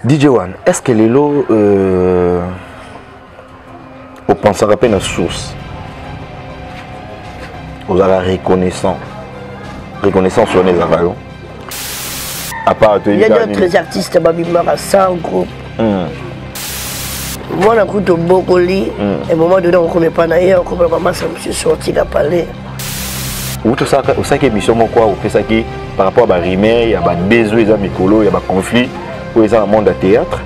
DJ One, est-ce que les lots au penseur à peine à source vous avez reconnaissance sur les avalons à part il y a d'autres artistes Babimara 100 groupes moi on a écouté Bokoli et au moment donné on ne connaît pas d'ailleurs on comprend pas ça me suis sorti la palais ou tout ça au sac émission quoi ou fait ça qui par rapport à Rimé il y a des besoins il y a des il y a des conflits pour les monde de théâtre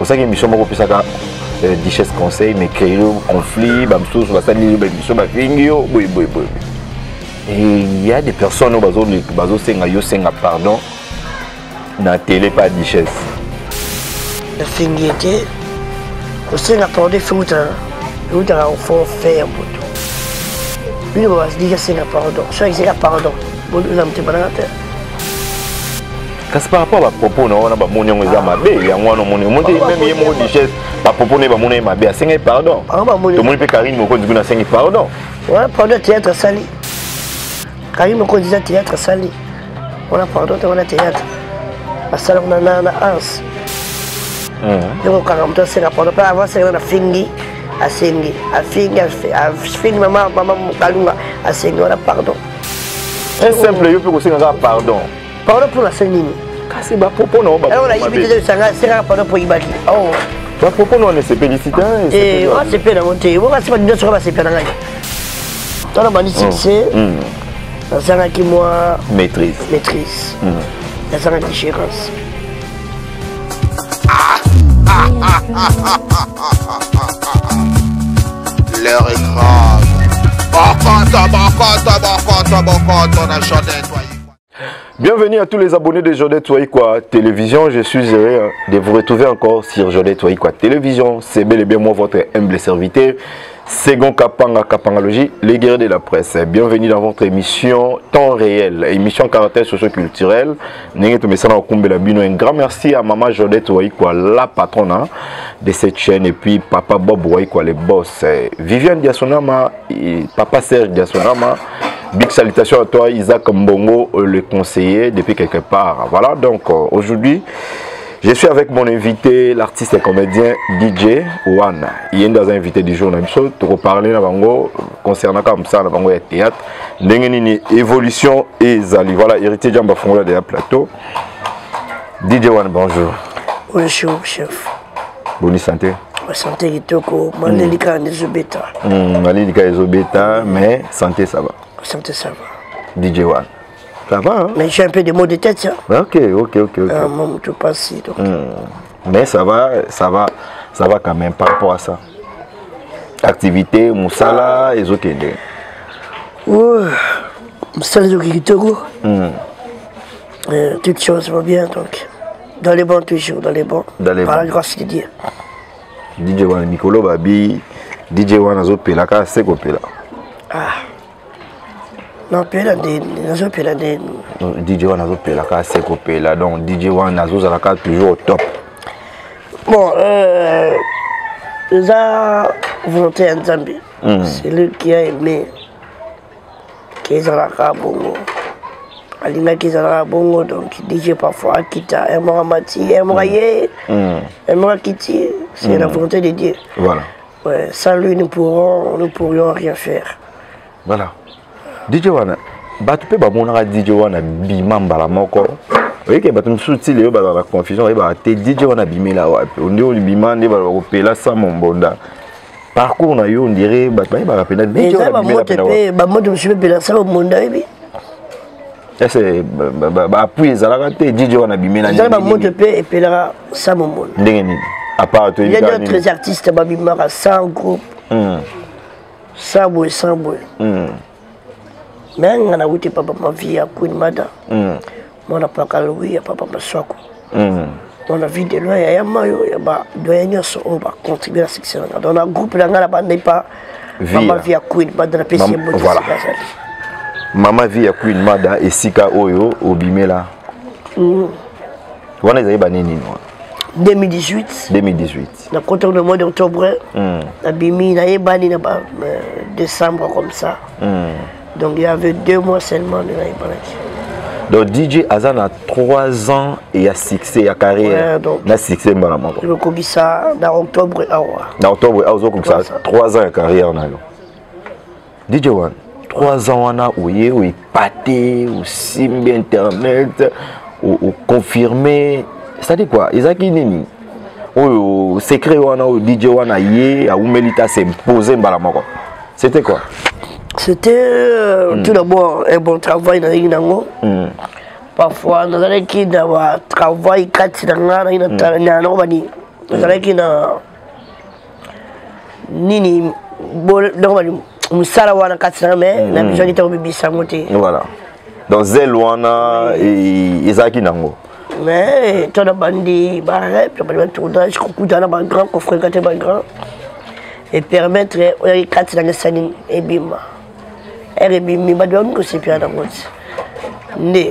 au sac émission moi fait ça Duchesse conseil mais créer un conflit bamsous va salir émission ba fingio boy et il y a des personnes au bazo senga pardon na télé pas Duchesse la fingiete au senga pardon faut au fond faire lui on va se dire senga pardon ça c'est pardon bon nous avons pas la terre parce par rapport à propos non on a pas mon nom mabe ya moi non mon même yemo Duchesse pas propos ne ba mon mabe senga pardon tout le monde peut Karine moko du na senga pardon voilà pardon théâtre sali Karine moko disait théâtre sali on a pardon on a théâtre la salle on a ans donc quand on se rapporte pas avant c'est na fingi a fingi maman kalunga a sengi on a pardon un simple yo peut aussi pardon pour la scène kasi ba propos non ba on a invité de sanga c'est pardon pour ibaki oh ba propos non c'est félicité et on c'est pena monter on va se pas dire sur la c'est pena ngai on a bandi succès la sanga qui moi maîtrise la sanga différence l'heure est grave on a chanté. Bienvenue à tous les abonnés de Jodette Waïkwa Télévision. Je suis heureux de vous retrouver encore sur Jodette Waïkwa Télévision. C'est bel et bien moi, votre humble serviteur, Second Kapanga Kapangalogie, les guerriers de la presse. Bienvenue dans votre émission Temps réel, émission caractère socio-culturel. Un grand merci à Maman Jodette Waïkwa, la patronne de cette chaîne, et puis Papa Bob Waïkwa, les boss. Viviane Diasonama et Papa Serge Diasonama. Big salutations à toi Isaac Mbongo, le conseiller depuis quelque part. Voilà, donc aujourd'hui je suis avec mon invité, l'artiste et comédien DJ One. Il est dans un invité du jour, pour reparler concernant comme ça le théâtre, évolution et Zali. Voilà, héritier Djamba Fongola de la plateau. DJ One, bonjour. Bonjour chef. Bonne santé. Santé kitoko, malika nezobeta. Malika nezobeta, mais santé ça va. Santé ça va. DJ One. Ça va hein? Mais j'ai un peu de maux de tête ça. Ok. Mon tout passé donc. Mais ça va quand même par rapport à ça. Activité, Moussala et Zokende. Ouais. Moussala Zokitoko. Toutes choses vont bien donc. Dans les bons toujours, dans les bons. Par la grâce de Dieu. DJ One Mikolo Babi, DJ One Azopela, c'est Kopela. Ah. Non, pela de nazo pela de DJ One Azopela, c'est Kopela. Donc DJ One Azozalaka toujours au top. Bon, ça volonté en Zambie. C'est lui qui a aimé Kezalaka Bongo. Alina Kezalaka Bongo, donc DJ parfois Kita, Emora Mati, Emora Ye, Emora Kiti. C'est la volonté de Dieu. Voilà. Ouais, sans lui, nous pourrions rien faire. Voilà. DJ One, tu peux pas DJ One bimam balamoko. Oui, que tu me soutiens la confusion. DJ One bimé là. On dit on bimam ne va pas là sans mon bonda. Parcours na yo on dirait bah rappeler DJ One bimé là. Bah moi je me suis fait ça au monde oui. C'est appui les alaraté DJ One bimé là. Bah moi je peux et puis là ça mon monde. Ndengeni. À part il y a d'autres artistes Babimara 100 groupes. 100 boy. Mais on a eu papa ma vie à Queen Mada. On a pas calé à papa Maswako. On a vu de loin il y a mayo il y a doyen so on va contribuer à la section. Dans un groupe là là n'est pas maman vie à Queen Mada na PC mode. Voilà. Maman vie à Queen Mada et Sika Oyo Obimela. On a eu banini 2018. Le compte le mois d'octobre. La bimi na yebani na décembre comme ça. Donc il y avait 2 mois seulement de la Donc DJ Azan a 3 ans et a succès, a carrière. Na succès maman. Je me connais ça dans octobre Dans octobre, ça 3 ans et carrière na yo. DJ One, 3 ans on a oué ou pâté ou simbi internet ou confirmé. C'est-à-dire quoi? Isaki nini? Ou secret on a DJ One a yé a Oumelita s'est imposé malamoko. C'était quoi? C'était tout d'abord un bon travail dans l'Inango. Parfois, nous avons qui d'avoir travail 4 ans dans l'Inango. Nous avons qui na nini Moussalawana 4 ans, mais la besoin d'être au bébé samoté. Voilà. Dans Zelwana et Isaki Nango. Mais tu as bandi, barré, tu as tournage, coucou dans la grand, qu'on fréquente grand. Et permettre aux 4 ans de s'aligner et bima. Et bima, doit nous c'est bien dans le monde.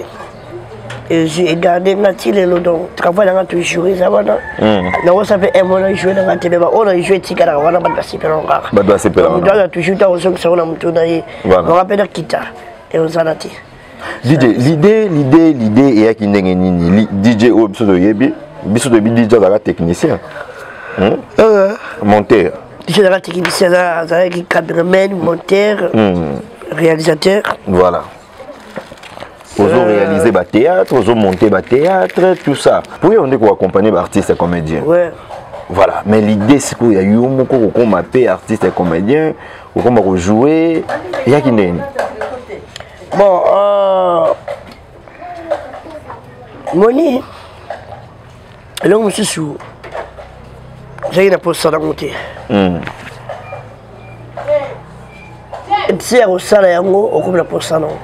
Et j'ai gardé Nathalie le don. Travail dans la toujours, ça va non. Non, ça fait un mois jouer dans la télé. On a joué Tigara, on a pas passé per longa. Pas passé per longa. On a toujours dans le son, on a monté. On rappelle Kita et on s'en a dit. L'idée est qu'il n'y a ni DJ ou de Yebi, biso de DJ dans technicien. Monteur. DJ dans technicien, ça qui cameraman, monteur, réalisateur. Voilà. Ils ont réalisé le théâtre, ils ont monté le théâtre, tout ça. Pourquoi on dit qu'on accompagne les artistes et comédiens? Ouais. Voilà. Mais l'idée, c'est qu'il y a eu un moment où on m'appelle artistes et comédiens, où on va jouer. Il y a qui n'est. Bon, Moni, là, je suis sous. J'ai une pause à monter. Et puis, au salaire, on coupe la pause à non.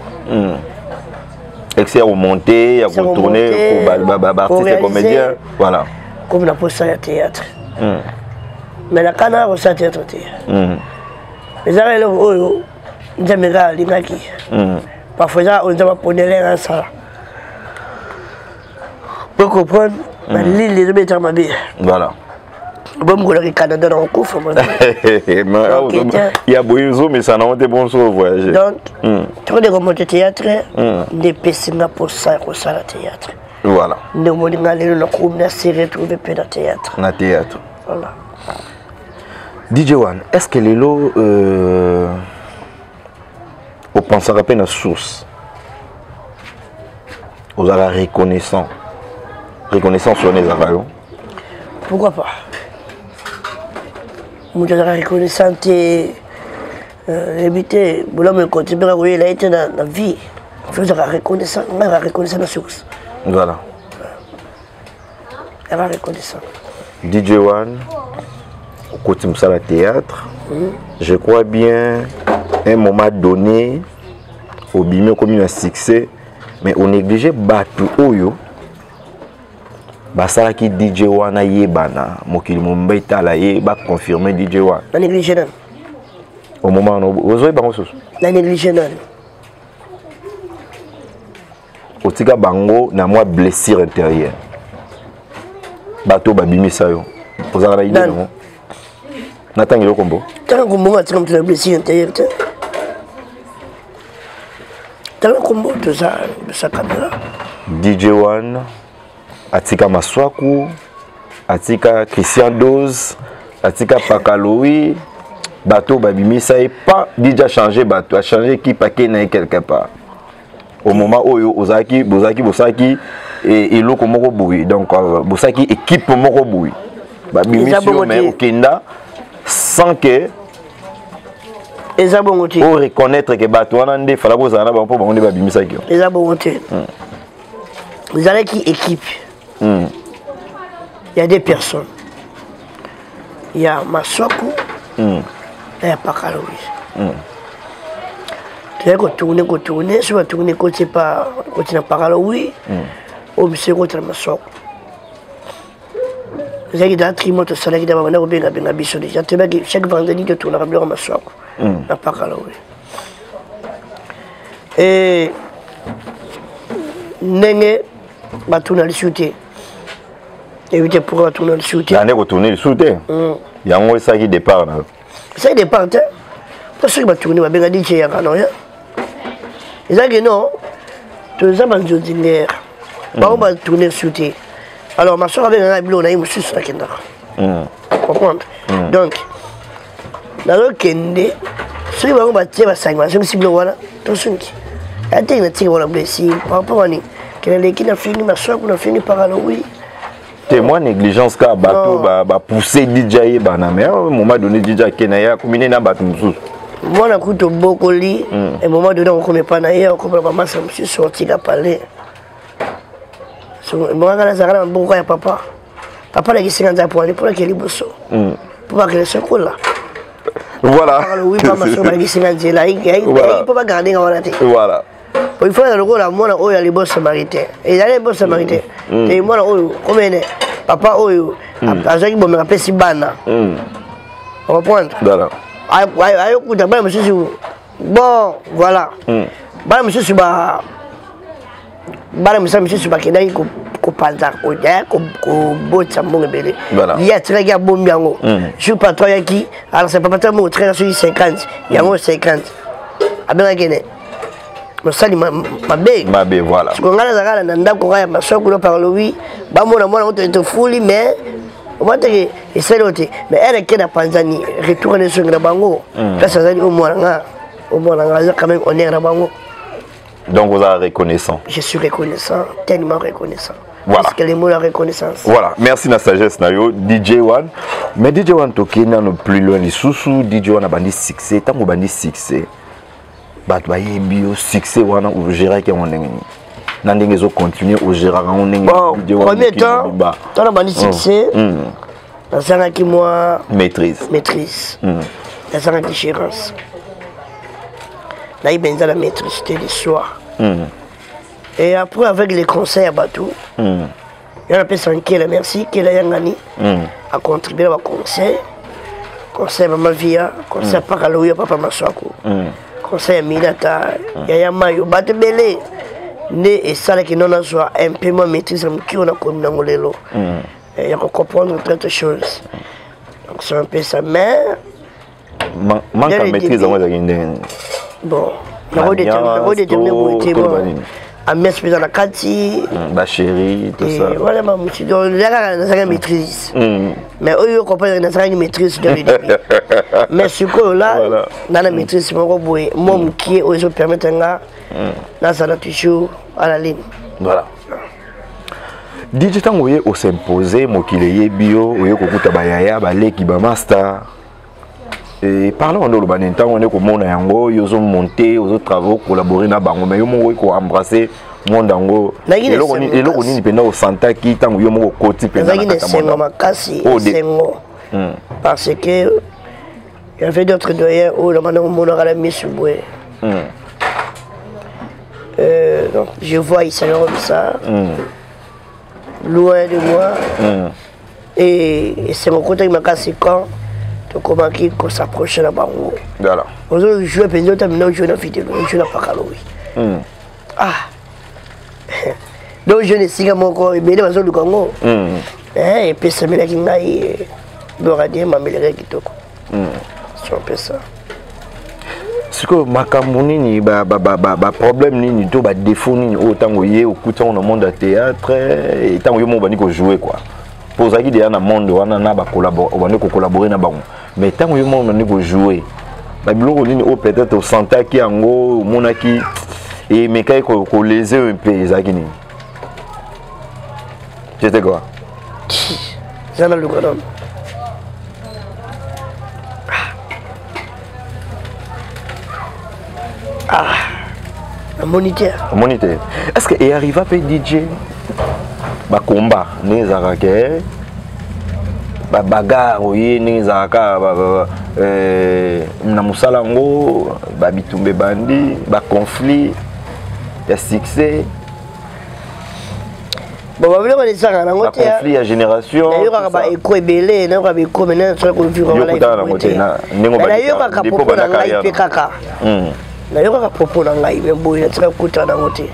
Excès au monter, à retourner pour artistes et comédiens. Voilà. Comme la pause à théâtre. Mais la canard au théâtre. Mais ça, là, on a les gars qui. Parfois, on doit prendre l'air à ça. Pour comprendre, l'île est de ma vie. Voilà. Bon, je vais Canada dans le coffre. Il y a beaucoup mais ça n'a pas été bon sur le voyage. Donc, tu vois, remonter théâtre, des PC pour ça, au salle théâtre. Voilà. Nous avons allé dans le groupe, nous avons retrouvé dans le théâtre. Dans le théâtre. Voilà. DJ One, est-ce que les lots. On pense à la source. Vous avez reconnaissance sur les avals. Pourquoi pas? Vous avez reconnaissance et éviter. Vous avez continué à voir été dans la vie. Vous avez reconnaissance la source. Voilà. Elle va reconnaissance. DJ One, au côté de la théâtre, je crois bien. Un moment donné, au bimé comme un succès, mais on négligeait Batu Oyo. Basala qui DJ One a yébana, mokili mumbaita la yéba confirmé DJ One. La négligé non. Au moment où vous avez bango sous. La négligé non. Au tika bango na moi blessure intérieure. Bato babimi sayo. Vous avez idée non? Nathan yo combo. Tant que moi tu comme tu as blessure intérieure. Dans le combo de sa caméra. DJ One, Atika Maswaku, Atika Christian Dose, Atika Pakaloui, Bateau Babimi, ça n'est pas déjà changé, Bateau a changé qui paquet n'est quelque part. Au moment où Ozaki, Bosaki et Loko Moroboui, donc Bosaki équipe Moroboui. Babimi sur mais au Kenda, sans que. Pour reconnaître que Batouanande, il fallait que vous ayez pour vous dire ça. Les abonnés. Vous avez qui équipe? Il y a des personnes. Il y a Maswaku, il y a Pakaloui. Tu vas tourner, si vous tournez côté Pakaloui, ou monsieur côté Maswaku. Vous avez des trimons de salaire qui doivent venir au Bengabiso. Chaque vendredi, tu tournes à Maswaku. La Pakaloui. Et Nenge va tourner le shooter. Éviter pour retourner le shooter. Il y a retourner le shooter. Il y a un ça qui départ. Ça départ. Parce que va tourner, va bien dire qu'il y a un non. Et ça que non, Tous les hommes ordinaires. On va tourner sur tes. Alors, ma soeur avait un habit, on a eu monsieur sur la kenda. Comprendre? Donc, dans le kende, ceux qui vont bâtir la sangle, je me suis dit, voilà, tout ce qui. Il y a des gens qui ont blessé, par rapport à nous. Qui a fini, ma soeur, qui a fini par aller, oui. Témoin négligence car bateau pousser DJ mais à un moment donné DJ Kenaya combiné na bateau moi na kuto bokoli et moment donné on connaît pas naïe on comprend pas ça monsieur sorti la parler so moi quand ça quand beaucoup ya papa la qui s'est pour aller pour la keli bosso pour pas que le secours là voilà oui pas ma soeur qui s'est là il peut pas garder on la tête voilà il faut le rôle à moi là les boss samaritains et les boss samaritains et moi là combien papa oyo azaki bon me rappelle si bana on va prendre voilà ayo kuta bana monsieur bon voilà bana monsieur suba bana monsieur suba kedai ko panza ko ya ko botsa mbongo belé ya très ga bombi yango je pas toi yaki alors c'est pas tellement très sur 50 yango 50 abena kene Masali mabe voilà. Parce qu'on a la nanda qu'on a ma soeur qu'on parle lui, bah mon on te fouli mais on va te essayer l'autre. Mais elle qui est à Tanzanie, retourner sur le bango. Là ça veut dire au moins quand même on est à bango. Donc vous êtes reconnaissant. Je suis reconnaissant, tellement reconnaissant. Voilà. Parce que les mots la reconnaissance. Voilà, merci la sagesse nayo DJ One. Mais DJ One tokena no plus loin ni sous DJ One a bandi succès, tant que bandi succès. Bat baye bio succès wana ou gérer qui on ndenge zo continuer au gérer on ndenge premier temps dans la bande succès dans ça qui moi maîtrise dans ça qui gérance là il benza la maîtrise c'était le soir et après avec les conseils à Batou il y a la personne qui est merci qui est yangani a contribué à conseil maman via conseil par aloya papa maswako conseil Minata, Yaya Mayo, Batebele, né et ça qui n'en a soit un peu moins maîtrise qui on a comme dans le lot. Il y a qu'on comprendre plein de choses. Donc c'est un peu ça, mais. Manque de maîtrise, on va dire. Bon, la redéterminer pour être bon. À mettre dans la cantine. La chérie, tout ça. Voilà, ma monsieur. Donc là, on a une maîtrise. Mais eux, ils comprennent qu'on a une maîtrise dans le début. Mais ce que là, dans la maîtrise, c'est mon boy. Mon qui est aux autres permettent là, ça va toujours à la ligne. Voilà. DJ Tango est au symposé, Mokileye bio, au Yokokuta Bayaya, Baleki Bamasta. Et parlons de l'urbanisme, on est comme on a yango, ils ont monté aux autres travaux, collaboré na bango, mais ils ont embrassé mon dango. Et là on est pendant au Santa qui tant ils ont côté pendant la parce que il y avait d'autres doyens où le mon aura la mise sur bois. Donc je vois ici comme ça, loin de moi, et c'est mon côté qui m'a cassé quand. Comment qu'on s'approche là-bas. Voilà. Aujourd'hui, je joue à Penzo, je joue à la vidéo, je joue à Pakaloui. Ah! Donc, je ne sais pas encore, mais je suis au Congo. Et puis, ça me l'a dit, je vais me dire que c'est un peu ça. C'est que ma camouni, problème, ni tout, défaut, ni autant que au coup on a monde de théâtre, et tant que on va jouer quoi. Pour ça qu'il y a un monde où on a collaboré na bango. Mais tant que on a joué, peut-être au Santa qui en gros, monaki et mais quand on les un peu ça qui ni. C'était quoi? J'en ai le gros homme. Un moniteur. Moniteur. Est-ce que il arrive à faire DJ? Combat, les Araké, bagarre, oui, les Araka, Namusalango, Babitumbe Bandi, conflit, il y a succès. Bon, on va dire ça, on a conflit à génération. Il y a un écho belé, il y a un écho maintenant, sur le conflit. Il y a un propos dans la PKK. Il y a un propos dans la IPKK. Il y a un propos dans la IPKK.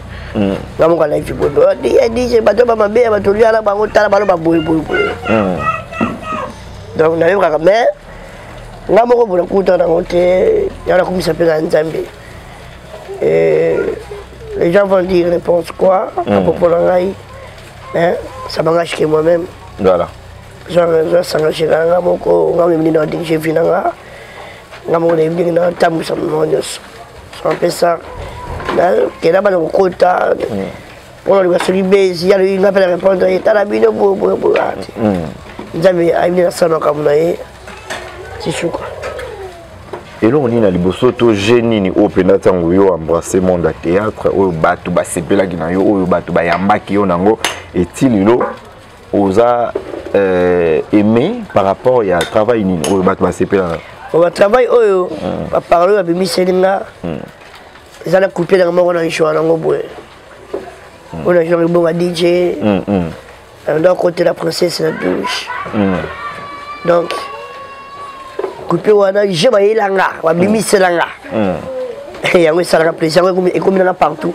Nga mo kana ifibo do DJ bato ba mabe bato liala bango tala balo ba boy donc na yo ka mais nga mo ko bona kuta na ngote ya na kumisa pe nzambe Les gens vont dire n'importe quoi à propos de l'angaï. Hein? Ça m'engage que moi-même. Voilà. Genre, je s'engage à l'angaï, je vais venir dans j'ai vu l'angaï. Je vais venir dans le tabou, ça me c'est un peu ça. Il y a un quota. Pour le gars, il y a une appel à répondre. Il y a un bino pour. Ils avaient amené la salle comme c'est chou quoi. Et là, on est dans les bossos, tout génie, ni au pénat, on a embrassé le monde de théâtre, on a battu, c'est pas la guinée, on a battu, yambaki, on a et Tililo, on a aimé par rapport à travail, on a battu, c'est pas. On va travailler, on va parler avec Michelinga. Ils ont coupé dans le monde, on a eu choix, on a joué bon à DJ. On a côté la princesse la douche. Donc, coupé wana je vais langa wa bimi selanga et yango salanga plaisir et comme il partout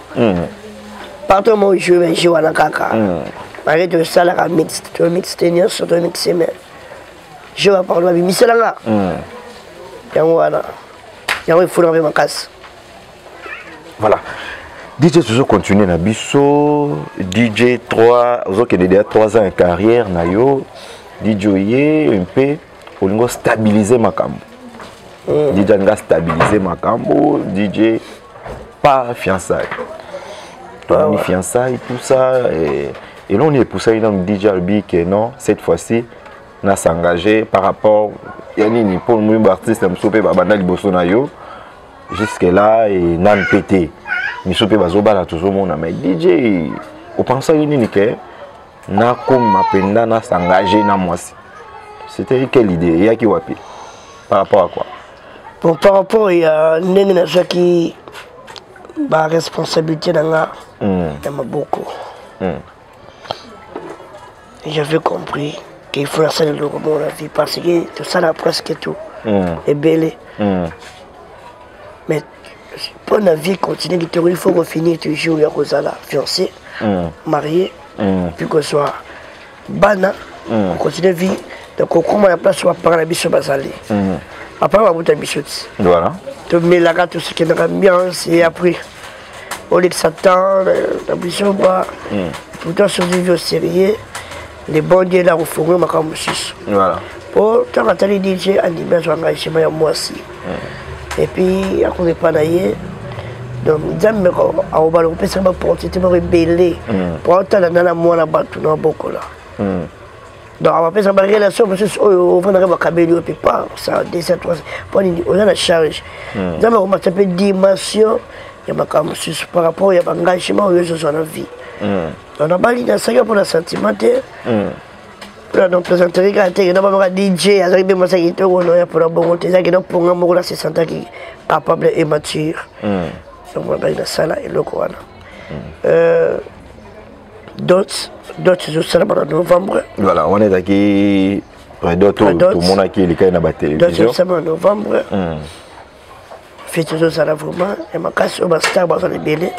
partout moi je vais jouer wana kaka arrête de salanga mix tu mix tenir sur tu mix mais je vais parler wa bimi selanga yango wana yango il faut enlever ma casse. Voilà. DJ toujours continuer na biso DJ 3 aux autres déjà 3 ans de carrière na yo DJ un peu pour stabiliser ma cambo. DJ nga stabiliser ma cambo, DJ pas fiançailles. Ni fiançailles, tout ça. Et là on est poussé dans le DJ Albi que non, cette fois-ci, on a s'engagé par rapport à Yanni pour nous artiste Msopé Babanda Liboso na yo. Jusque là, et nan pété. Msopé Bazoba là toujours mon ami. DJ, au pensant Yanni que na comme ma penda na s'engager na moi. C'était quelle idée? Il y a qui wapi? Par rapport à quoi? Bon, par rapport à une qui a responsabilité dans la il y en a beaucoup. J'avais compris qu'il faut faire le roman la vie parce que tout ça là presque tout est belé. Mais pour la vie continue, il faut refinir toujours les Rosala, fiancé, marié, puis qu'on soit bana, on continue la vie. Donc, on commence à place sur la biche basale. Après, on va boire la bichotte. Voilà. Tu mets là tout ce qui est dans l'ambiance et après, au lieu de s'attendre, la bichotte va. Pourtant, survivre au sérieux, les bons dieux là au fond, on va comme six. Voilà. Pour tant que les DJ, on dit bien, je vais engager moi aussi. Et puis, à cause de panailler, donc, j'aime à au ballon, on peut se porter, me rebeller. Pour autant, la moi là-bas, tout dans beaucoup là. Donc, on va faire une relation, parce qu'on va faire un cabello, et puis pas, ça, 2, 3, on a la charge. Nous avons remarqué un peu de dimension, il y a par rapport à l'engagement, il y a la vie. On a parlé de ça pour le sentimentaire. Donc, les intérêts, il y a un DJ, il y a un DJ pour la bonne côté, il y a un pour la 60 ans qui est capable et mature. Donc, on va parler de ça là, et le quoi. D'autres c'est en novembre. Voilà, on est aquí. D'autres, tout le monde qui est dans la télévision. D'autres c'est en novembre. Fait tout ça là vraiment. Et ma casse au Star dans les bélés.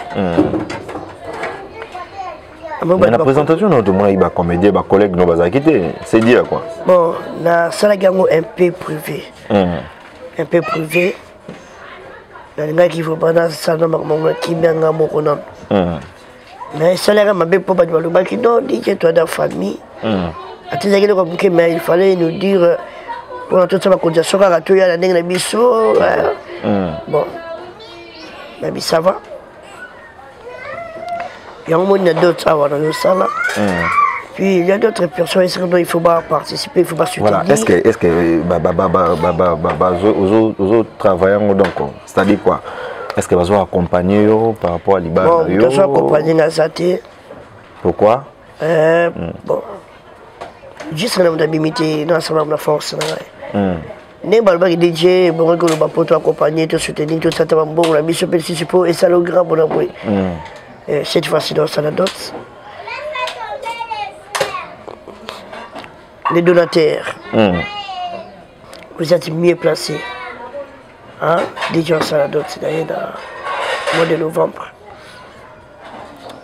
La présentation de tout le monde, il va comédien, il va collègue, il va quitter. C'est dire quoi? Bon, la salle est un peu privé. Un peu privé. Les gars qui vont pas dans ça, qui mènent à mon nom. Mais ça l'air m'a bien pour pas le bac non DJ toi dans la famille mais il fallait nous dire pour tout ça ma condition à tout ya la nègre biso bon mais ça va il y a un monde d'autres à voir dans ça là puis il y a d'autres personnes il faut pas participer il faut pas soutenir. Voilà, est-ce que aux autres travailleurs donc c'est-à-dire quoi? Est-ce que vous accompagner par rapport à l'Iban? Bon, vous avez accompagné Nazate. Pourquoi? Bon. Juste un homme d'habimité, dans un homme de force. N'importe quel DJ, bon, que le bateau accompagner, te soutenir, tout ça, bon, la mission participe et ça le grand bon abri. Cette fois-ci, dans ça, d'autres. Les donateurs. Vous êtes mieux placés. Hein? DJ Saladot, c'est d'ailleurs dans le mois de novembre.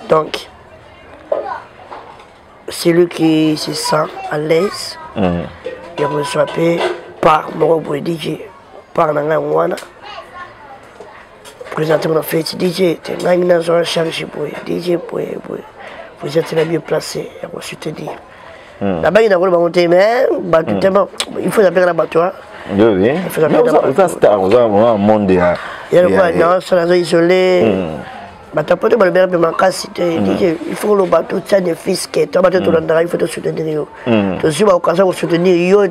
Donc, c'est lui qui se sent à l'aise. Il reçoit par mon DJ, par Nangawana. présenté mon fête, DJ, tu as une charge pour DJ, vous êtes la mieux placé pour soutenir. Là-bas, il y a un monté, mais il faut appeler la battoir. Oui, il faut appeler la battoir. On a un monde. Il y a un salon isolé. Il faut le bateau, ça des fils qui est il faut te soutenir. Tu suis occasion de soutenir,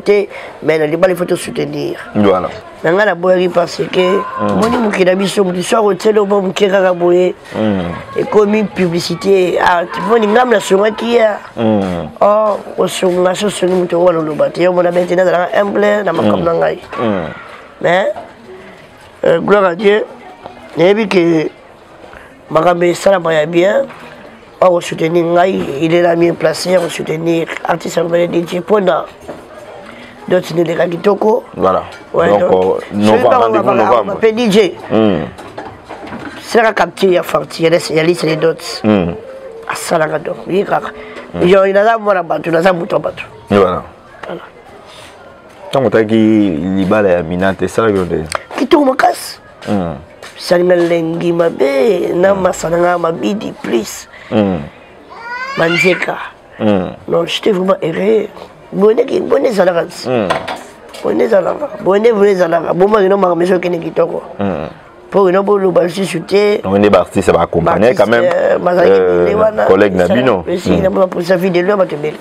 mais il faut te soutenir. Voilà. Je la boire parce que moi, je suis et comme une publicité, tu vois, une gamme sur moi qui est. Oh, sur la chose sur nous, on le bâtiment, on a maintenant un blé, dans ma comme mais, gloire à Dieu, j'ai vu que Maramé Salam va bien. On va soutenir Ngaï, il est là mieux placé, on va soutenir l'artiste DJ Pona. D'autres ne les Kitoko. Voilà. Ouais, donc, novembre, on m'appelle DJ. C'est la capture, il y a Farti, il y a liste les dots. À Salagado. Il y a un mot là-bas, tu n'as un bouton là-bas. Voilà. Tant que tu as dit, Minante, ça va bien. Qui tourne ma casse? Salingalengi mabe na masananga mabidi please manjeka non j'étais vraiment erré bonne zalaka bonne zalaka bomba ino ma maison kene kitoko pour ino bolo balsi chuté on est parti ça va accompagner quand même collègue Nabino si na pour sa vie de l'homme tebel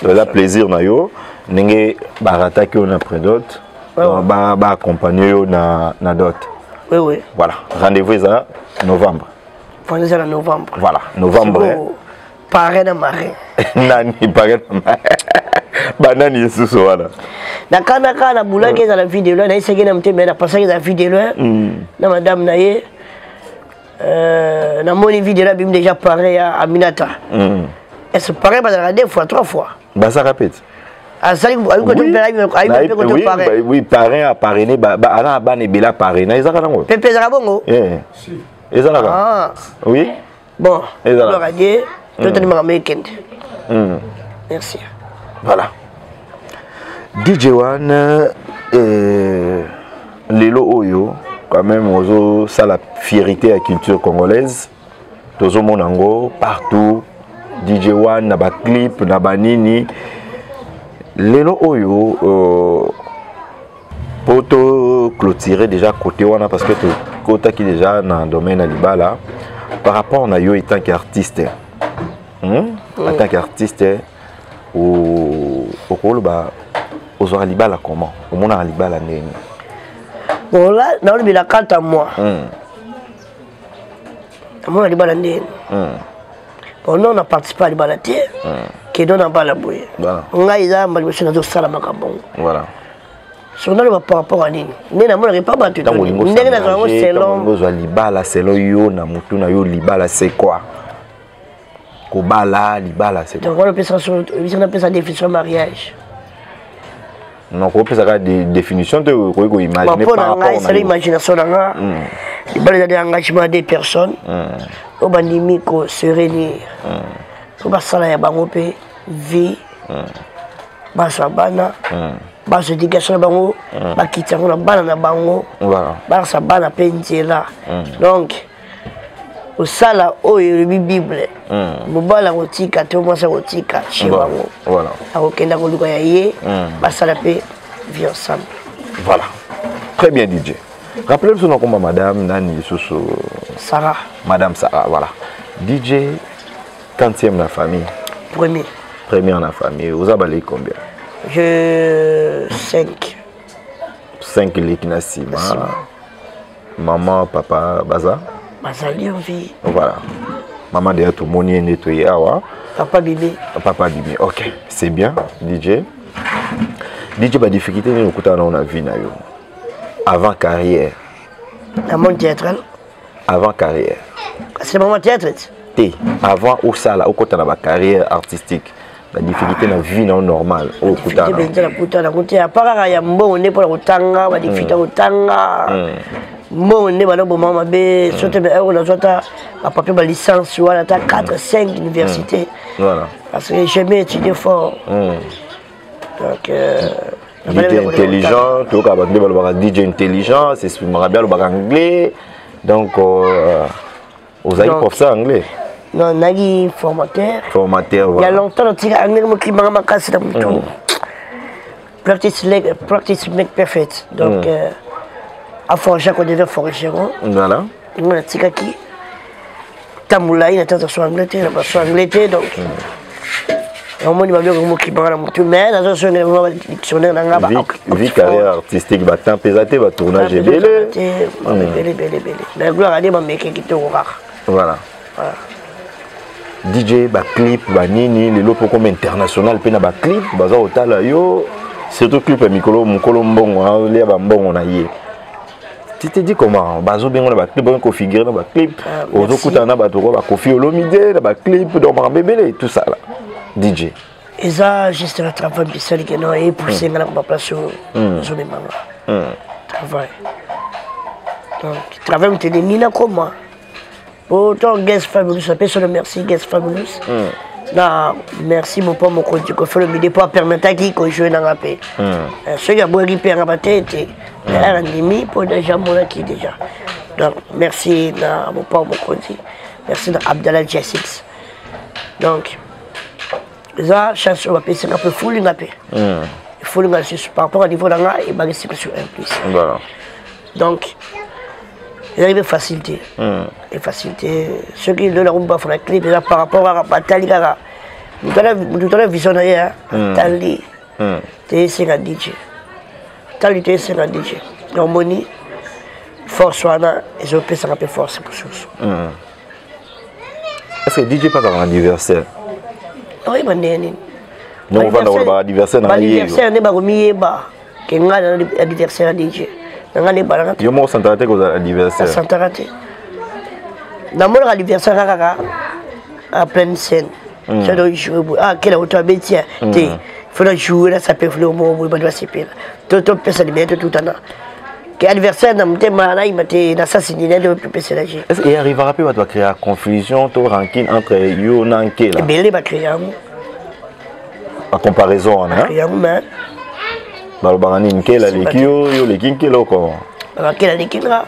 le plaisir na yo ndenge barata ki on a pris d'autres ba accompagner na d'autres. Oui. Voilà, rendez-vous à novembre. Rendez-vous à novembre. Voilà, novembre. Pareil na marée. Nani pareil na marée. Banani yesu so voilà. Na kana na boulake dans la vidéo là, na essayé na mte mais na passé la vidéo là. Na madame naye na moni vidéo là bim déjà pareil à Aminata. Est-ce pareil ba la deux fois, trois fois. Bah ça répète. Oui, parrain à parrainer, Bela parrainer, ils ont Pépé Zarabongo. Ils ont oui. Bon, alors à Dieu, totalement américaine. Merci. Voilà. DJ One, Lelo Oyo, quand même, ça la fierté à la culture congolaise. Tozo Monango, partout. DJ One, Naba Clip, Naba Nini. Lelo Oyo, pour te clôturer déjà côté Wana, parce que côté qui déjà dans le domaine Alibala, par rapport à yo en tant qu'artiste, en tant qu'artiste, au Alibala comment? Au monde Alibala n'est. Bon là, dans le bila 4 mois. Moi Alibala n'est. Bon, nous on a participé à Alibala Tier. Qui donne un bal à bouillir. On a eu un mal de choses à la macabon. Voilà. Si on a le rapport à l'île, nous n'avons pas battu. Nous avons Libala, c'est le yo, na mutu na yo Libala, c'est quoi? Kobala, Libala, c'est quoi? Donc on appelle ça définition de mariage. Non, on appelle ça définition de imaginer par rapport à c'est l'imagination d'anga. Libala, il y a des engagements des personnes. Au bandimiko se réunir. Pour ça, il y a des vie, basa bana, basa éducation bango, bakita na bana na bango, basa bana penjela. Donc, au sala oyo le Bible, mobala otika to mwasa otika chez bango. Voilà. Akokenda ko luka yaye, basa la paix vie ensemble. Voilà. Très bien DJ. Rappelez-moi son nom comme madame Nani Soso. Sarah. Madame Sarah, voilà. DJ, quantième la famille? Premier. Premier en la famille. Vous avez combien? Je 5. 5 l'équinacima. Maman, papa, Baza? Baza, lui en vie. Voilà. Maman derrière tout le monde est nettoyé. Papa Bibi. Papa Bibi, ok. C'est bien, DJ. DJ, la difficulté, nous avons la vie. Avant carrière. Dans mon théâtral? Avant carrière. C'est le moment théâtre? Avant au sala au côté de la carrière artistique la difficulté dans la vie non normale au côté de la côté à part il y a bon on est pour le tanga va difficulté au tanga bon on est voilà bon maman bé sauter on a sauté à papier ma licence voilà t'as 4 5 universités voilà parce que j'ai jamais étudié fort donc DJ intelligent, tout cas DJ intelligent, c'est ce bien le anglais. Donc vous avez pour ça anglais. Non, on a formateur. Formateur, voilà. Il y a longtemps, on a anglais qui m'a cassé dans tout. Practice make perfect. Donc à forger qu'on devait forger. Voilà. On a tika qui Tamoula, il a tentation Angleterre, la passion Angleterre, donc. On m'a dit que m'a dit mais dans un dictionnaire dans la vie carrière artistique, temps pesaté, tournage et belé. Mais gloire à Dieu, mais qui était au rare. Voilà. DJ, clip, nini, les lopes comme international, puis na clip, baza otala yo, surtout clip mikolo, mukolo mbongo, les bambongo na yé. Tu te dis comment bazo bien on a clip on configure dans clip aux autres na bato ko ba Koffi Olomide na clip dans bébé tout ça là DJ et ça juste le travail spécial que non et pousser dans la place sur les mamans travail donc travail te ni na comment autant guest fabulous ça peut se merci guest fabulous na merci mon papa mon coach Koffi Olomide pour permettre qui qu'on joue dans la paix ceux qui a beau récupérer ma tête et pour déjà mon qui déjà donc merci à mon papa mon coach merci à Abdallah J6 donc ça chance on va passer un peu full ngapé full ngapé par rapport au niveau là et bah c'est sur un plus voilà donc il y a des facilités et facilités ceux qui de la rumba font la clip déjà par rapport à la bataille là nous avons la vision derrière tali c'est la DJ tali c'est la DJ harmonie force wana et on peut ça rappeler force pour chose est-ce que DJ pas dans l'anniversaire oui bandeni non on va dans l'anniversaire na l'anniversaire ne ba komiye ba ke ngala l'anniversaire DJ ngale ba yo mo santarate ko l'anniversaire santarate na mo l'anniversaire kaka à pleine scène ça doit jouer quelle autre métier il faut jouer là ça peut faire au moment ba doit s'épile tout personne de mettre tout en quel anniversaire na mtema na imate na assassiné de PPCLG est-ce qu'il arrivera pas à créer confusion to ranking entre yo na nkela et belé ba créer en comparaison hein créer mais ba ba ni nkela lekio yo lekinkelo ko ba kela lekira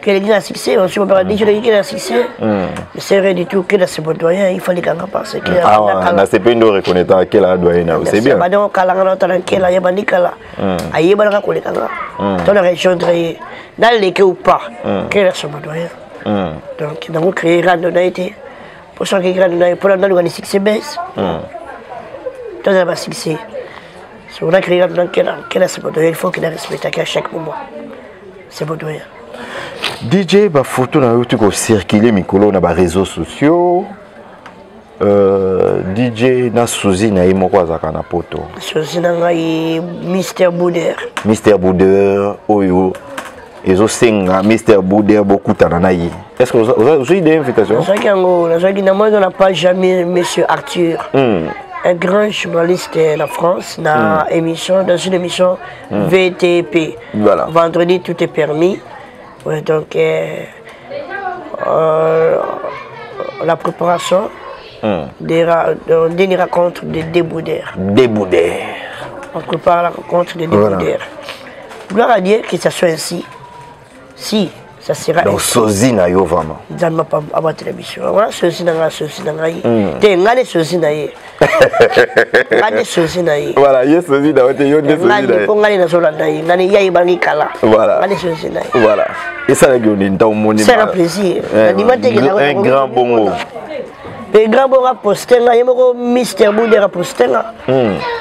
quel est succès on se peut pas dire qu'il a succès mais c'est vrai du tout que là c'est bon doyen il fallait qu'on passe que na c'est pas une reconnaître quel a doyen c'est bien ba donc kala ngana tan kela ya bandikala ayi ba ko le kanga dans la région de dans les ou pas quel est ce bon doyen donc nous créer randonnée pour ça que randonnée pour dans le succès baisse dans la succès on a créé randonnée quel est ce bon doyen il faut qu'il respecte à chaque moment c'est bon doyen DJ ba photo na yotu ko circuler mikolo na ba réseaux sociaux DJ na Suzy na imoko azaka na poto Suzy na ngai Mr Boudeur oyo ezo senga Mr Boudeur bokutana na yi est-ce que vous avez des invitations ça qui ngo na qui na moi on n'a pas jamais monsieur Arthur un grand journaliste de la France na émission dans une émission VTP voilà vendredi tout est permis. Ouais, donc la préparation d'une rencontre de Déboudère. On prépare la rencontre de Déboudère. Gloire à Dieu que ça soit ainsi. Si ça sera donc Suzy na yo vraiment. Dans ma pas à la télévision. Voilà Suzy na ngai. Te ngale Suzy na ye. Ngale Suzy na ye. Voilà, yes Suzy na wote yo de Suzy na ye. Ngale ko ngale na solanda ye. Ngale yayi bangi kala. Voilà. Ngale Suzy na ye. Voilà. Et ça la gueule nta omoni. C'est un plaisir. Un grand bongo. Le grand bongo a posté là, il m'a Mr Boudeur a posté là.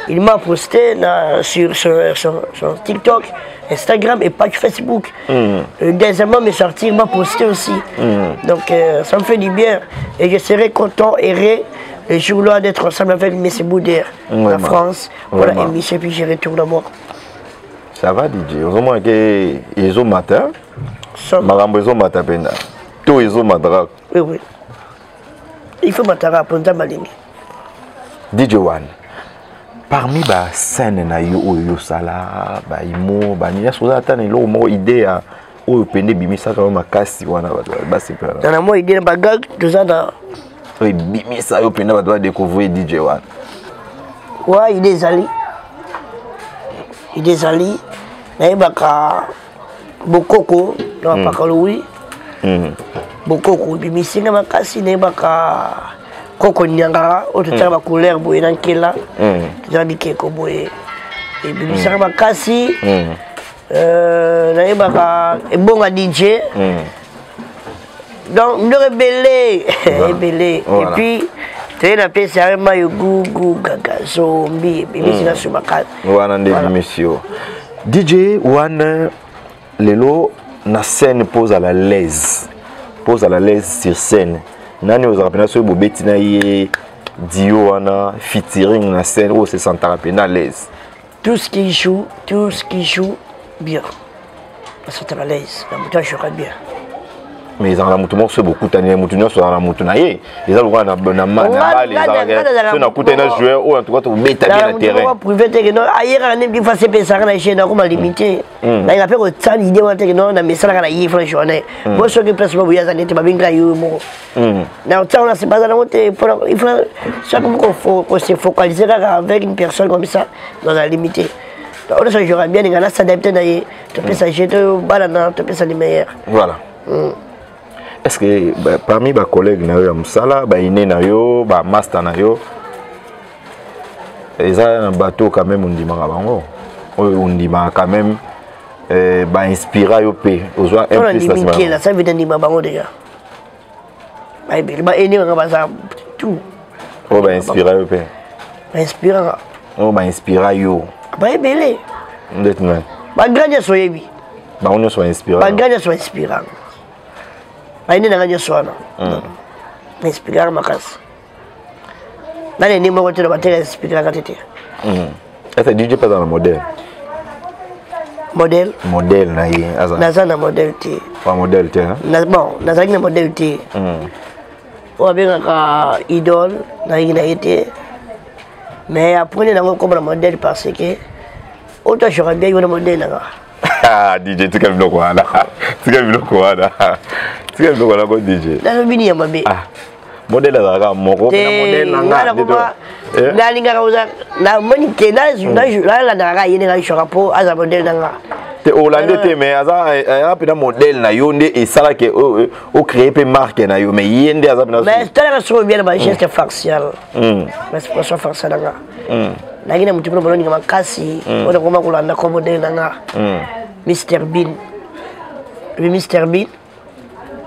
Il m'a posté là sur TikTok, Instagram et page Facebook. Deuxièmement, mes sorties, il m'a posté aussi. Donc ça me fait du bien. Et je serai content et heureux le jour-là d'être ensemble avec M. Boudeur en France. Voilà, et Michel, puis je retourne à moi. Ça va, DJ. Vraiment, ils ont matin. Marambo, ils ont matin. Tout, ils ont matin. Oui, oui. Il faut m'attendre à prendre ma ligne. DJ One. Parmi les scènes na yo sala ba imo ba ni yaso za tane lo mo idée à o pende bimisa ka makasi wana ba sepela na mo idée ba gag tout na o bimisa yo pende ba doit découvrir DJ One wa idée zali idezali nayebaka bokoko na bapakalowi bokoko bimisinga makasi nayebaka koko nyangara oyo totala bacouleur boye na nkela tozala bikeko boye ebimisaka makasi nayebaka ebonga dj donc ndoko ebele ebele et puis toye na pesi ya mayo gugu gaga zombi ebimisika so makasi wana nde bimisio dj wana lelo na scène pose à la l'aise sur scène nani ozaka pena so bobeti na ye dio wana featuring na scène où se sentara pena à l'aise tout ce qui joue bien on se sent à l'aise la moto jouera bien mais ils ont la moto morceau beaucoup tani moto nyonso na moto na ye ils ont na bal ils ont na kuta na joueur ou en tout cas to beta bien na terrain pour privé te non ailleurs on bi face pesa na chaîne na comme limité na il a fait ko tsani idée wa te non na mesala na yi fla journée moi ce que presque pas buya zanete babinga yo mo na on a se base na moto il faut chaque fois qu'on se focaliser avec une personne comme ça dans la limité on se jouera bien il a s'adapter na ye te pesa jeter balana te pesa les meilleurs voilà est-ce que parmi les collègues na yo musala ba iné na yo ba master na yo ils ont un bateau quand même on dit bango on dit quand même ba inspira yo pe ozwa un peu ça veut dire bango déjà ba iné on va ça tout oh ba inspira yo pe inspira oh ba inspira yo ba belé ndetna ba grande soyebi ba on so inspira ba grande so inspirant aine na nganya swana inspire makasi nani ni moko tena bateka inspire katete est-ce DJ pas dans le modèle na ye aza naza na modèle te pas modèle te hein na bon naza na modèle te o abenga ka idole na yete mais après na ngoko comme modèle parce que auto j'aurais bien eu le modèle là ah DJ tu calmes quoi là tu calmes quoi là tu calmes quoi là DJ là bini ya mabe ah modèle là moko na modèle nga na linga kauza na moni ke na na yene ga shora po aza modèle nga te hollandais te mais aza apena modèle na yo nde et ça que o créer pe marque na yo mais yende aza pena mais tala so bien ba geste facial mais c'est facial nga lakini mtu mmoja ni makasi wala kama kulanda kwa modèle nga Mr Bean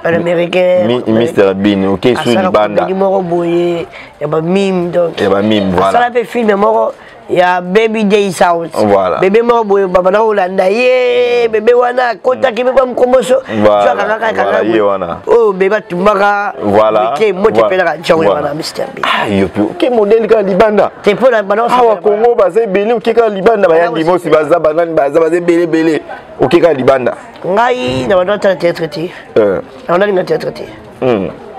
l'américain Mr Bean OK sur une bande numéro boye ya ba mime donc ya ba mime voilà ça fait film moko ya Baby Day South voilà bébé moko boye baba na Holanda ye bébé wana kota ki beba mkomboso voilà kanga wana oh bébé tumbaka voilà OK moti pela ka wana Mr Bean ah yo OK modèle ka libanda te pour la balance ah wa Congo baze belé OK ka libanda ba yandi mosi baza banani baza belé OK ka libanda ngai na wana théâtre te na wana théâtre te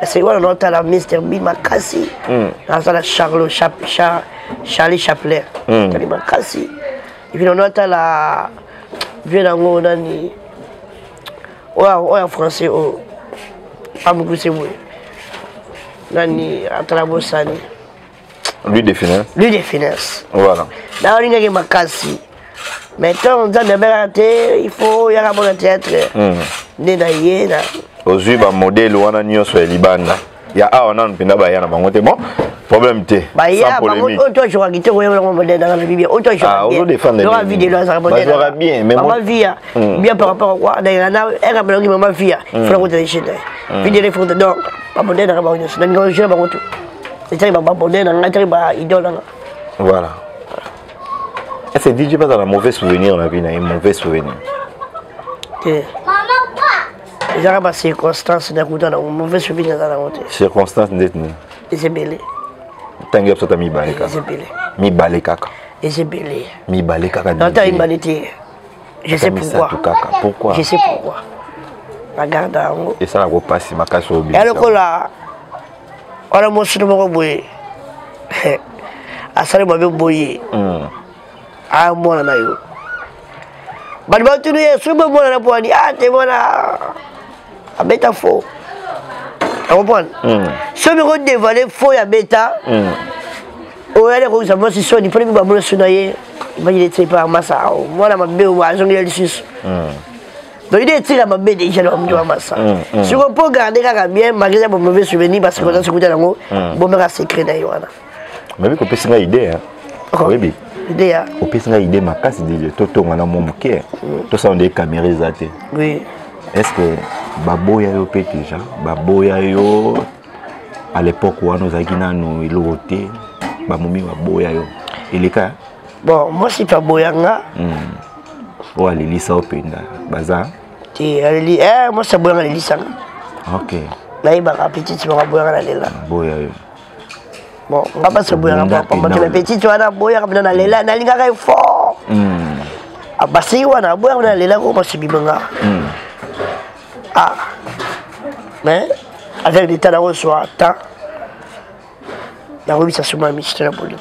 c'est quoi notre la Mr Bean makasi na ça la Charlie Chaplin tali makasi et puis notre la vieux ngo nani oya français o amuku c'est moi nani atrabosani lui de finesse voilà na olinga ke makasi maintenant on a bien il faut y a bon théâtre nena yena ozui ba modèle wana nyonso ya libanda ya a wana mpenda ba ya na bango te bon problème te sans polémique auto je crois que ouais on modèle dans la vie auto je ah on défendre la vidéo là ça modèle va bien mais maman via bien par rapport à quoi d'ailleurs na elle a besoin que maman via faut la chaîne vidéo les photos donc pas modèle dans bango na ngo je bango tout c'est ça ba modèle na ngati ba idole voilà est-ce que DJ pas dans un mauvais souvenir la vie un mauvais souvenir il y a pas circonstances d'écouter un mauvais souvenir dans la route circonstances détenues et c'est belé tangi absolument mi baleka c'est belé mi baleka et c'est belé mi baleka dans ta humanité je sais pourquoi je sais pourquoi regarde en et ça la repasse ma casse au bien alors là on a montré mon boy à ça le mauvais boy ah moi na yo bad ba tu ne suba mo na po ni ate mo na abeta fo tu comprends ce me dévaler fo ya beta o ele ko ça mo si so ni premier ba mo sunaye va il était pas massa moi la mabé ou à jongle le sus donc il était la mabé déjà le mdo massa si on peut garder bien malgré un mauvais souvenir parce que on a ce côté là bon me secret d'ailleurs mais ko pesa nga idée hein oui idée ko pesa nga idée makasi de toto ngana momuke to ça on des caméras zaté oui est-ce que baboya yo pe déjà baboya yo à l'époque où nous avons nous iloté bamomi baboya yo il est cas bon moi si pas boyanga o alilisa openda baza ti ali moi ça boyanga alilisa OK là il va petit tu vas boyanga la lela boya yo bon on va pas se boyanga pas parce que le petit tu vas boyanga na lela na linga kai fort abasi wana boyanga na lela ko masibimanga ah mais avec l'état là on soit temps la remise ça sur ma mission la police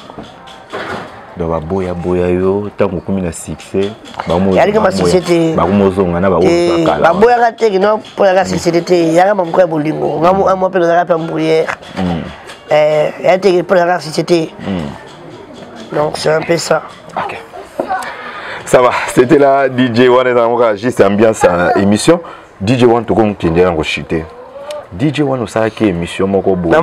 donc baboya yo tango komi na succès bamozo yalika ma société bakomozonga na baozo kala baboya ka te non pour la société yaka mamko ya bolingo ngamu amo pe na pa mbouyer ya te pour la société donc c'est un peu ça. OK ça va c'était là DJ One dans juste ambiance émission DJ One to comme qui ndera ngoshité DJ One osala ki émission moko boye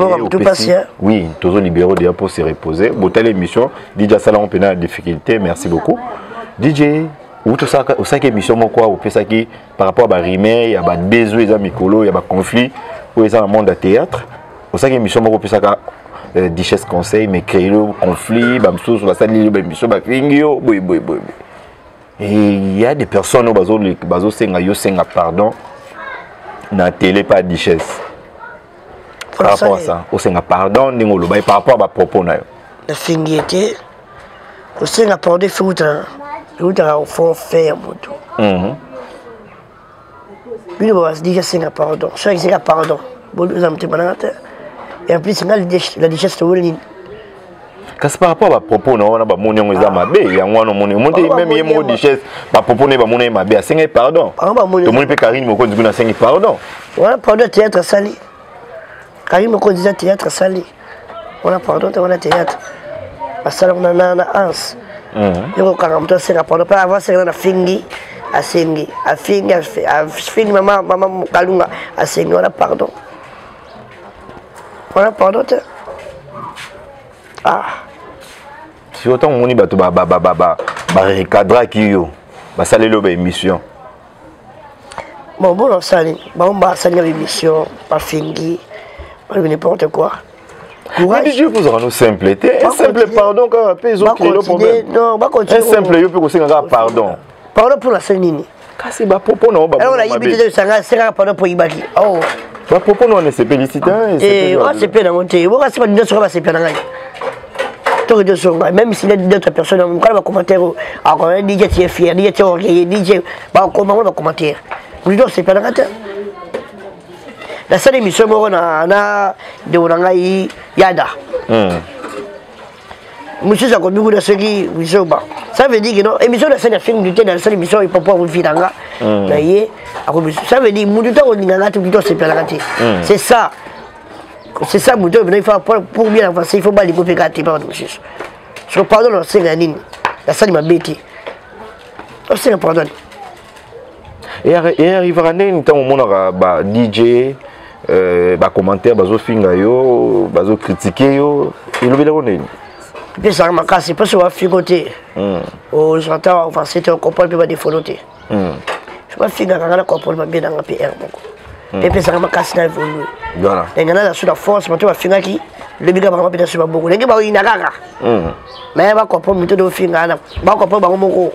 oui toujours libéraux déjà pour se reposer botale émission DJ sala on pena difficulté merci beaucoup DJ ou tout ça osala émission moko ou pesa ki par rapport à ba rimer ya ba besoin ya mikolo ya ba conflit ou ça dans monde de théâtre osala émission moko pesa ka Duchesse conseil mais créer le conflit ba msusu ba sali ba émission ba fingio boy et il y a des personnes bazo senga yo senga pardon na télé pas Duchesse par rapport à ça au senga pardon ndingolo bay par rapport à propos na yo la fingiete au senga pardon foutra au fond faire moto lui va se dire senga pardon soit senga pardon bon nous amte manata et en plus la Duchesse to woni kasi par rapport à propos na wana ba moni ngeza mabe ya ngwana moni monte même yemo Duchesse ba propos ne ba moni mabe senga pardon to moni pe Karine moko ndikuna senga pardon voilà pardon théâtre sali Karine moko disait théâtre sali voilà pardon on théâtre parce que on a ans yo quand on senga pardon pas avoir senga na fingi a fingi maman kalunga a senga voilà pardon ah si autant on y bato ba recadra ki yo ba salelo ba émission bon sali ba sali émission pas fingi pas n'importe quoi courage je vous rends simple simple pardon quand pèse au kilo problème non ba continuer simple yo peut ko senga pardon pour la scène kasi ba popo na ba alors la yibité de sanga pardon pour ibaki oh ba popo no ne se féliciter on se peut dans monter on va se pas dire sur va se faire même si d'autres personnes on va commenter alors DJ tu es fier DJ tu es orgueilleux DJ bah comment on va commenter nous doit se faire dans la seule émission on a de on yada monsieur ça comme de ceux qui ça veut dire que non émission de scène film du temps dans la seule émission il peut pas vous faire là ça veut dire mon temps on nganga tout se faire là c'est ça mon il faut pour bien avancer il faut pas les couper gâter par monsieur je pardonne c'est ganine la salle m'a bêté c'est pardon et arrivera nini tant on ba DJ ba commentaire bazo finga yo bazo critiquer yo il le veut nini puis ça m'a cassé parce que on va figoter oh j'entends enfin c'était on comprend pas des volontés je pas finga quand on comprend pas bien dans la PR beaucoup et puis ça m'a cassé dans évoluer voilà et ngana sur la force mais tu vas finga qui le biga ba pas sur beaucoup ngi ba ina kaka mais ba comprendre muto do finga na ba comprendre ba ngomoko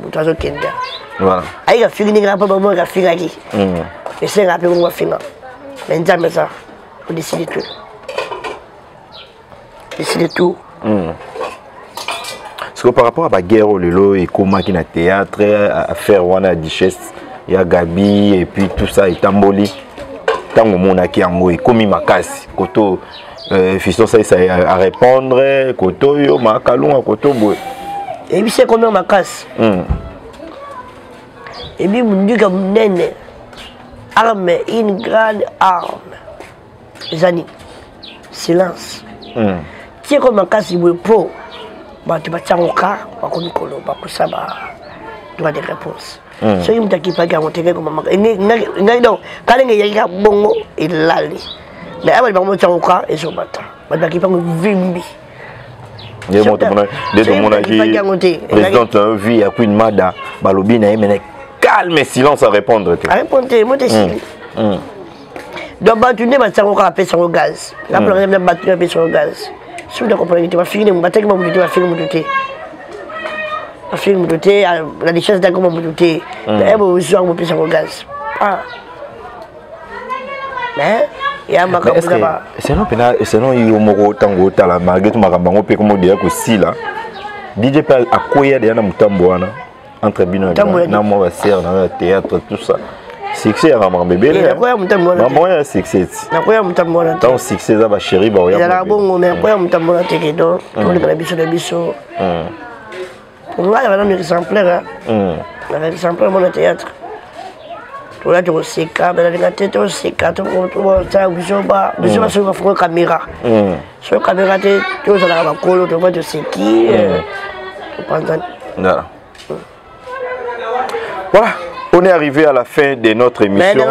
muto azo kenda voilà ai ga finga ngi ba mo ga finga qui et c'est rapide on va finga mais jamais ça on décide tout parce que par rapport à la guerre au lelo et comment qui na théâtre à faire wana Duchesse il y a Gabi et puis tout ça et Tamboli tango mona ki yango et komi makasi koto fiston ça à répondre koto yo makalunga koto boy et puis c'est combien makasi et puis mundu comme nene arme une grande arme les amis silence c'est comme makasi boy po bato batyangoka bakomikolo bakosaba droit de réponse soki moto akipaki yango te ngai donc kalenge eyakika bongo elali mais abali bango motyangoka ezobata bato bakipango vimbi présidente vie à Queen Mada balobi na yemene calme silence à répondre à répondre moi t'es donc bato nde batyangoka apesa ngo gaz la problème bato apesa ngo gaz si vous comprenez que ma fille ne m'a pas dit que ma fille me doutait. Ma fille me doutait, la richesse d'un comment me doutait. Mais elle me joue un peu sur le gaz. Ah. Mais il y a ma campagne là-bas. Sinon il y a un tango tala malgré tout ma campagne on peut comme dire que si là DJ Pal a quoi il y a des mutamboana entre bino na mo va ser na théâtre tout ça. Succès à maman bébé là. Maman ya succès. Na quoi mutamboana. Tant succès za ba chérie ba ya. Ya bon mais quoi mutamboana te que donc tout le biso de biso. Pour moi il y a un exemplaire hein. Un exemplaire mon théâtre. Tout là tu sais quand mais la tête aussi quand tu vois ça biso ba sur la caméra. Sur la caméra tu vois la colo tu vois tu sais qui voilà. On est arrivé à la fin de notre émission.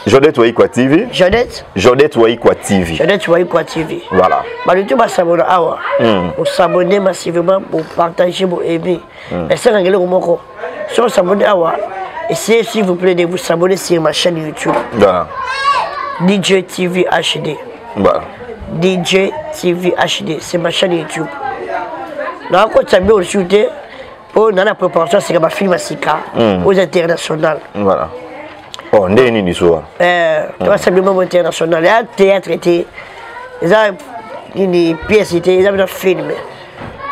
Jodette Waikwa TV. Jodette Waikwa TV. Jodette Waikwa TV. Voilà. Tout va s'abonner à moi. Pour s'abonner massivement, pour partager, pour aimer. Mais c'est un gars si on s'abonne à moi, essayez s'il vous plaît de vous abonner sur ma chaîne YouTube. Voilà. DJ TV HD. Voilà. DJ TV HD, c'est ma chaîne YouTube. Là, quand tu as bien reçu, pour la préparation, c'est ma film aux internationales. Voilà. Oh, on est une histoire. Tu vois, c'est le moment international. Il y a un théâtre, il y a une pièce, il y a un film.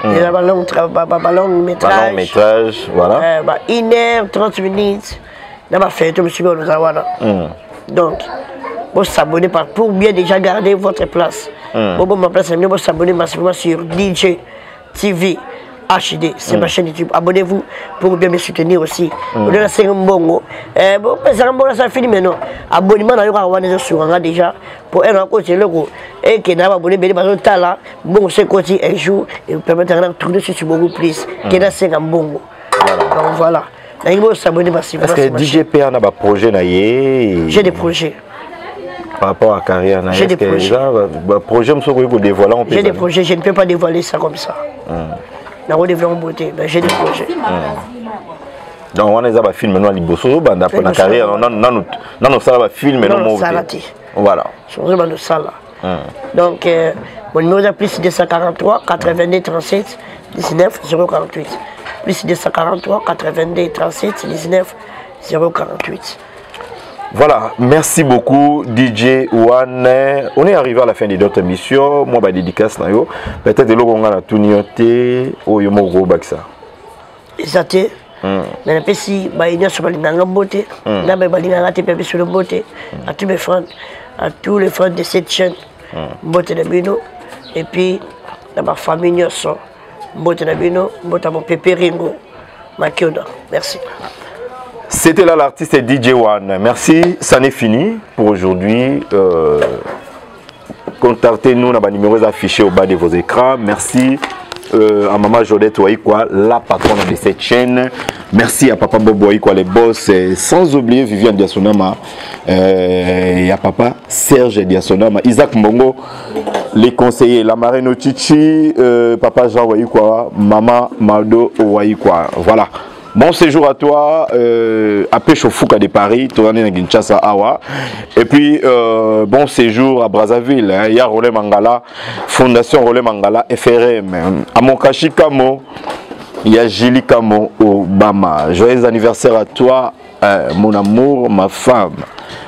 Il y a un long métrage. Voilà. 1h30 minutes. Il y a un fait, tout le monde. Donc, vous s'abonnez pour bien déjà garder votre place. Pour ma place, vous s'abonner massivement sur DJ TV HD, c'est ma chaîne YouTube. Abonnez-vous pour bien me soutenir aussi. Vous avez un bongo. Bon, ça finit maintenant. Abonnement, on a sur déjà. Pour un côté, le gros. Et qui n'a pas abonné, bon, c'est côté un jour. Et vous permettez de tourner sur beaucoup plus. Qui n'a pas un bongo. Donc voilà. Il faut s'abonner massivement. Est-ce que DJP a un projet? J'ai des projets. Par rapport à la carrière, j'ai des projets. J'ai des projets, je ne peux pas dévoiler ça comme ça. J'ai des projets. Donc on a des films maintenant liboso dans la carrière on a ça film non voilà donc mon numéro est plus 243 82 37 19 048 plus 243 82 37 19 048. Voilà, merci beaucoup DJ One. On est arrivé à la fin de notre émission. Moi, je dédicace. Peut-être que l'on a tout noté. Ou il y a un gros bac ça. Exacté. Mais si il y a sur la beauté, là, il y a un sur la beauté. À tous mes frères de cette chaîne, beauté de Bino. Et puis, dans ma famille, beauté de Bino, beauté de mon pépé Ringo. Merci. C'était là l'artiste DJ One. Merci, ça n'est fini pour aujourd'hui. Contactez-nous, dans les numéros affichés au bas de vos écrans. Merci à Maman Jodette Waikwa, la patronne de cette chaîne. Merci à Papa Bobo Waikwa, les boss. Sans oublier Viviane Diasonama et à Papa Serge Diasonama. Isaac Mbongo, les conseillers. La Marino Chichi, Papa Jean Waikwa, Maman Mado Waikwa. Voilà. Bon séjour à toi, à Péchofouka de Paris, tu es à Kinshasa, Awa. Et puis, bon séjour à Brazzaville, il y a Rolé Mangala, Fondation Rolé Mangala, FRM. À Mokashi Kamo, il y a Julie Kamo Obama. Joyeux anniversaire à toi, mon amour, ma femme,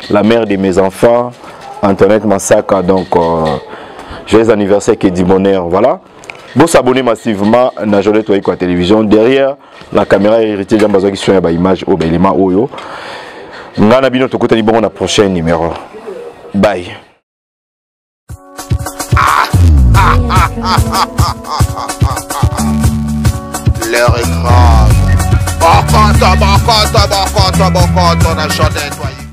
la mère de mes enfants, Antoinette Massaka. Donc, joyeux anniversaire qui dit bonheur, voilà. Vous s'abonnez massivement à Jodette Waikwa Télévision. Derrière la caméra héritée de l'image qui sont les images au Belema Oyo. Nous allons nous côté bon la prochaine numéro. Bye. L'heure est grave. Bon, on a Jodette Waikwa.